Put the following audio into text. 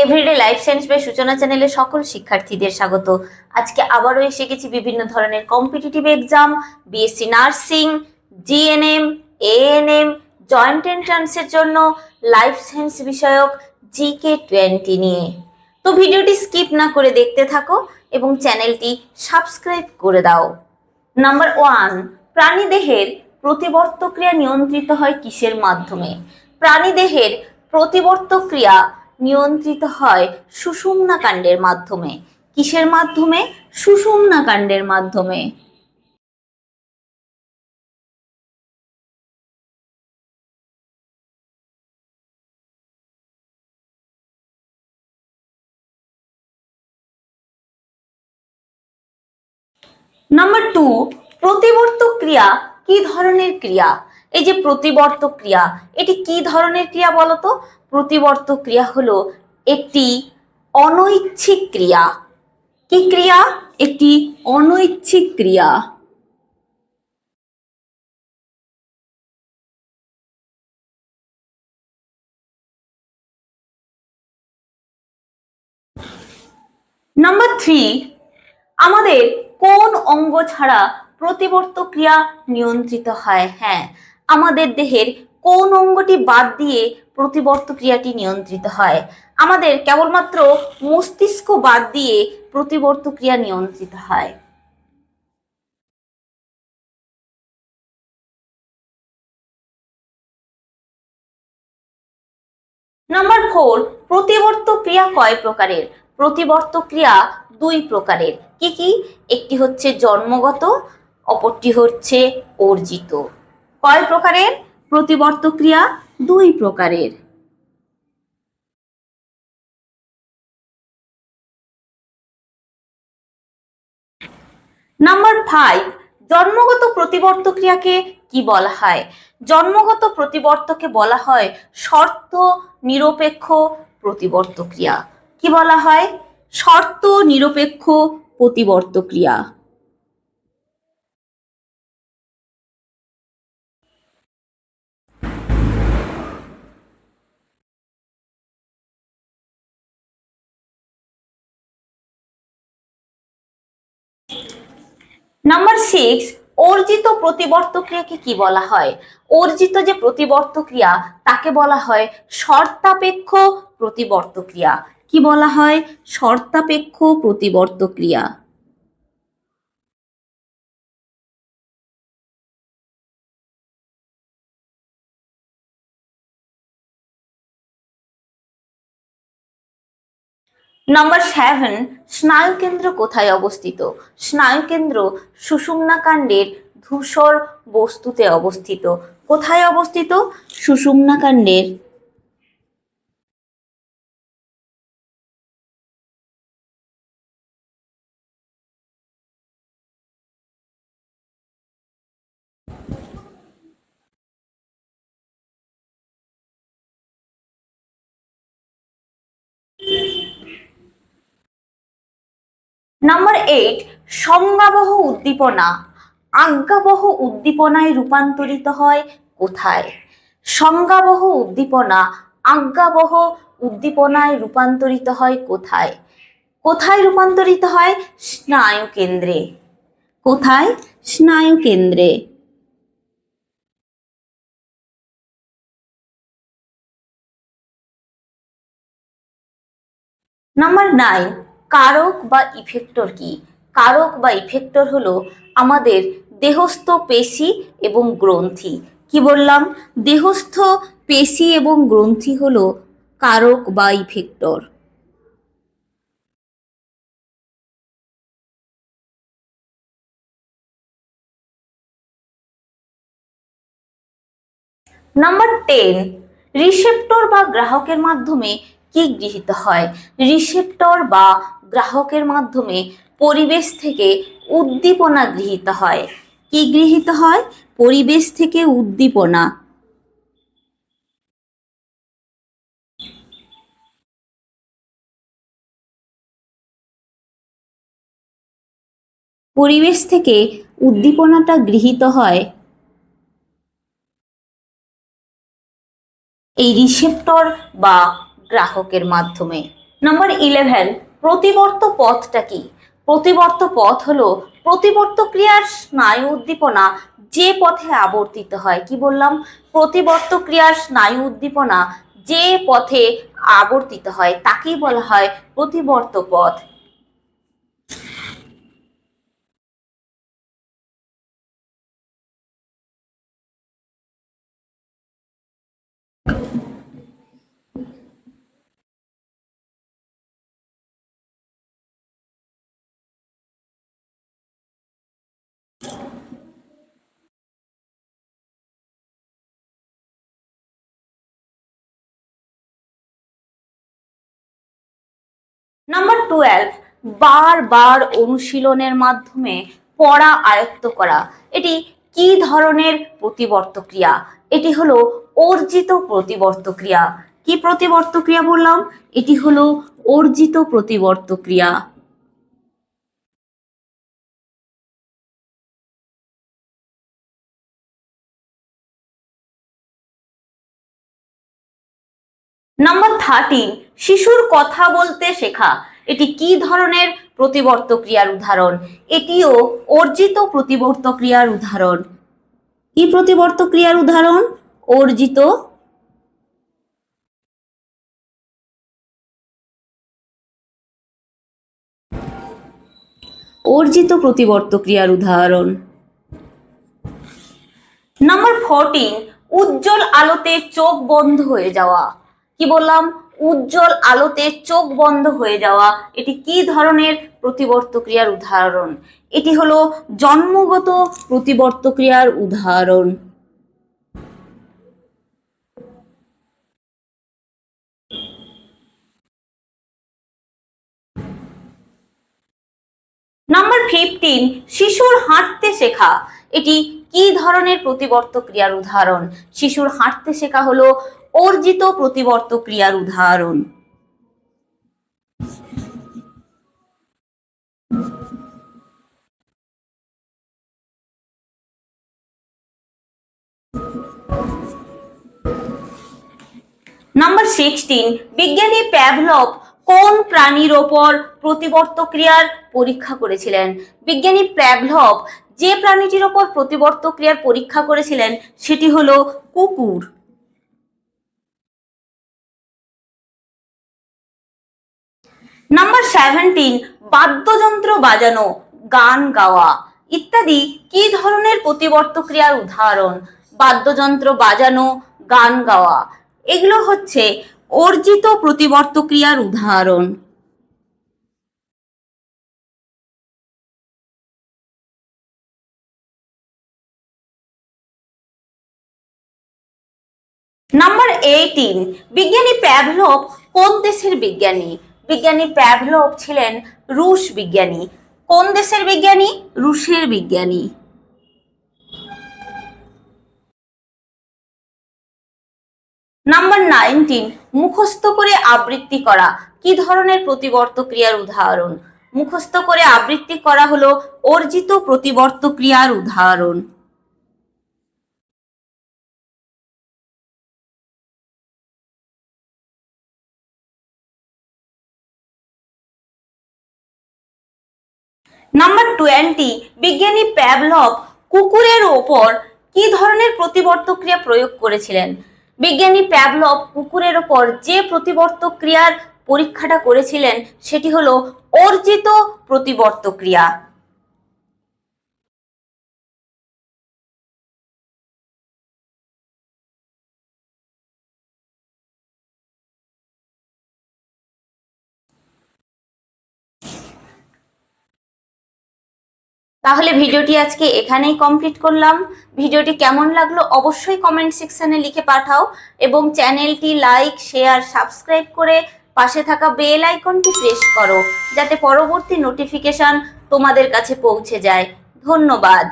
Everyday life science by সূচনা চ্যানেলে সকল শিক্ষার্থীদের স্বাগত। আজকে আবারও এসে গেছি বিভিন্ন ধরনের competitive exam, BSc nursing, GNM, ANM, joint এন্ট্রান্সের জন্য লাইফ সায়েন্স বিষয়ক জিকে 20 নিয়ে। তো ভিডিওটি স্কিপ না করে দেখতে থাকো এবং চ্যানেলটি সাবস্ক্রাইব করে দাও। নাম্বার 1, প্রাণীদেহের প্রতিবর্ত ক্রিয়া নিয়ন্ত্রিত হয় কিসের মাধ্যমে? প্রাণীদেহের প্রতিবর্ত ক্রিয়া নিয়ন্ত্রিত হয় সুষুম্না কাণ্ডের মাধ্যমে। কিসের মাধ্যমে? সুষুম্না কাণ্ডের মাধ্যমে। নাম্বার 2, প্রতিবর্ত ক্রিয়া কি ধরনের ক্রিয়া? এই যে প্রতিবর্ত ক্রিয়া, এটি কি ধরনের ক্রিয়া বলতো? প্রতিবর্ত ক্রিয়া হলো একটি অনৈচ্ছিক ক্রিয়া। কি ক্রিয়া? একটি অনৈচ্ছিক ক্রিয়া। নাম্বার 3, আমাদের কোন অঙ্গ ছাড়া প্রতিবর্ত ক্রিয়া নিয়ন্ত্রিত হয়? হ্যাঁ, আমাদের দেহের কোন অঙ্গটি বাদ দিয়ে প্রতিবর্ত ক্রিয়াটি নিয়ন্ত্রিত হয়? আমাদের কেবলমাত্র মস্তিষ্ক বাদ দিয়ে প্রতিবর্ত ক্রিয়া নিয়ন্ত্রিত হয়। নাম্বার 4, প্রতিবর্ত ক্রিয়া কয় প্রকারের? প্রতিবর্ত ক্রিয়া 2 প্রকারের। কি কি? একটি হচ্ছে জন্মগত, অপরটি হচ্ছে অর্জিত। কয় প্রকারের? প্রতিবর্ত ক্রিয়া 2 প্রকারের। নাম্বার 5, জন্মগত প্রতিবর্ত ক্রিয়াকে কি বলা হয়? জন্মগত প্রতিবর্তকে বলা হয় শর্ত নিরপেক্ষ প্রতিবর্ত ক্রিয়া। কি বলা হয়? শর্ত নিরপেক্ষ প্রতিবর্ত ক্রিয়া। নাম্বার 6, অর্জিত প্রতিবর্ত ক্রিয়াকে কি বলা হয়? অর্জিত যে প্রতিবর্ত ক্রিয়া তাকে বলা হয় শর্তাপেক্ষ প্রতিবর্ত ক্রিয়া। কি বলা হয়? শর্তাপেক্ষ প্রতিবর্ত ক্রিয়া। নাম্বার 7, স্নায়ুকেন্দ্র কোথায় অবস্থিত? স্নায়ুকেন্দ্র সুষুম্না কাণ্ডের ধূসর বস্তুতে অবস্থিত। কোথায় অবস্থিত? সুষুম্না কাণ্ডের নাম্বার 8, সংজ্ঞাবহ উদ্দীপনা আজ্ঞাবহ উদ্দীপনায় রূপান্তরিত হয় কোথায়? সংজ্ঞাবহ উদ্দীপনা আজ্ঞাবহ উদ্দীপনায় রূপান্তরিত হয় কোথায়? কোথায় রূপান্তরিত হয়? স্নায়ুকেন্দ্রে। কোথায়? স্নায়ুকেন্দ্রে। নাম্বার 9, কারক বা ইফেক্টর কি? কারক বা ইফেক্টর হলো আমাদের দেহস্থ পেশি এবং গ্রন্থি। কি বললাম? দেহস্থ পেশি এবং গ্রন্থি হলো কারক বা ইফেক্টর। নাম্বার 10, রিসেপ্টর বা গ্রাহকের মাধ্যমে কি গৃহীত হয়? রিসেপ্টর বা গ্রাহকের মাধ্যমে পরিবেশ থেকে উদ্দীপনা গৃহীত হয়। কি গৃহীত হয়? পরিবেশ থেকে উদ্দীপনা। পরিবেশ থেকে উদ্দীপনাটা গৃহীত হয় এই রিসেপ্টর বা গ্রাহকের মাধ্যমে। নাম্বার 11, প্রতিবর্ত পথটা কি? প্রতিবর্ত পথ হলো প্রতিবর্ত ক্রিয়ার স্নায়ু উদ্দীপনা যে পথে আবর্তিত হয়। কি বললাম? প্রতিবর্ত ক্রিয়ার স্নায়ু উদ্দীপনা যে পথে আবর্তিত হয় তাকেই বলা হয় প্রতিবর্ত পথ। নাম্বার 12, বারবার অনুশীলনের মাধ্যমে পড়া আয়ত্ত করা। এটি কি ধরনের প্রতিবর্ত ক্রিয়া? এটি হলো অর্জিত প্রতিবর্ত ক্রিয়া। কি প্রতিবর্ত ক্রিয়া বললাম? এটি হলো অর্জিত প্রতিবর্ত ক্রিয়া। নাম্বার 13, শিশুর কথা বলতে শেখা। এটি কি ধরনের প্রতিবর্ত ক্রিয়ার উদাহরণ? এটিও অর্জিত প্রতিবর্ত ক্রিয়ার উদাহরণ। কি প্রতিবর্ত ক্রিয়ার উদাহরণ? অর্জিত প্রতিবর্ত ক্রিয়ার উদাহরণ। নাম্বার 14, উজ্জ্বল আলোতে চোখ বন্ধ হয়ে যাওয়া। কি বললাম? উজ্জ্বল আলোতে চোখ বন্ধ হয়ে যাওয়া। এটি কি ধরনের প্রতিবর্ত ক্রিয়ার উদাহরণ? এটি হলো জন্মগত প্রতিবর্ত ক্রিয়ার উদাহরণ। নাম্বার 15, শিশুর হাঁটতে শেখা। এটি কি ধরনের প্রতিবর্ত ক্রিয়ার উদাহরণ? শিশুর হাঁটতে শেখা হলো অর্জিত প্রতিবর্ত ক্রিয়ার উদাহরণ। নাম্বার 16, বিজ্ঞানী প্যাভলভ কোন প্রাণীর ওপর প্রতিবর্ত ক্রিয়ার পরীক্ষা করেছিলেন? বিজ্ঞানী প্যাভলভ যে প্রাণীটির ওপর প্রতিবর্ত ক্রিয়ার পরীক্ষা করেছিলেন সেটি হলো কুকুর। নাম্বার 17, বাদ্যযন্ত্র বাজানো, গান গাওয়া ইত্যাদি কি ধরনের প্রতিবর্ত ক্রিয়ার উদাহরণ? বাদ্যযন্ত্র বাজানো, গান গাওয়া এগুলো হচ্ছে অর্জিত প্রতিবর্ত ক্রিয়ার উদাহরণ। নাম্বার 18, বিজ্ঞানী প্যাভলভ কোন দেশের বিজ্ঞানী? বিজ্ঞানী প্যাভলভ ছিলেন রুশ বিজ্ঞানী। কোন দেশের বিজ্ঞানী? রুশের বিজ্ঞানী। নাম্বার 19, মুখস্থ করে আবৃত্তি করা কি ধরনের প্রতিবর্ত ক্রিয়ার উদাহরণ? মুখস্থ করে আবৃত্তি করা হলো অর্জিত প্রতিবর্ত ক্রিয়ার উদাহরণ। নাম্বার 20, বিজ্ঞানী প্যাভলভ কুকুরের ওপর কি ধরনের প্রতিবর্ত ক্রিয়া প্রয়োগ করেছিলেন? বিজ্ঞানী প্যাভলভ কুকুরের ওপর যে প্রতিবর্ত ক্রিয়ার পরীক্ষাটা করেছিলেন সেটি হলো অর্জিত প্রতিবর্ত ক্রিয়া। তাহলে ভিডিওটি আজকে এখানেই কমপ্লিট করলাম। ভিডিওটি কেমন লাগলো অবশ্যই কমেন্ট সেকশনে লিখে পাঠাও এবং চ্যানেলটি লাইক, শেয়ার, সাবস্ক্রাইব করে পাশে থাকা বেল আইকনটি প্রেস করো যাতে পরবর্তী নোটিফিকেশন তোমাদের কাছে পৌঁছে যায়। ধন্যবাদ।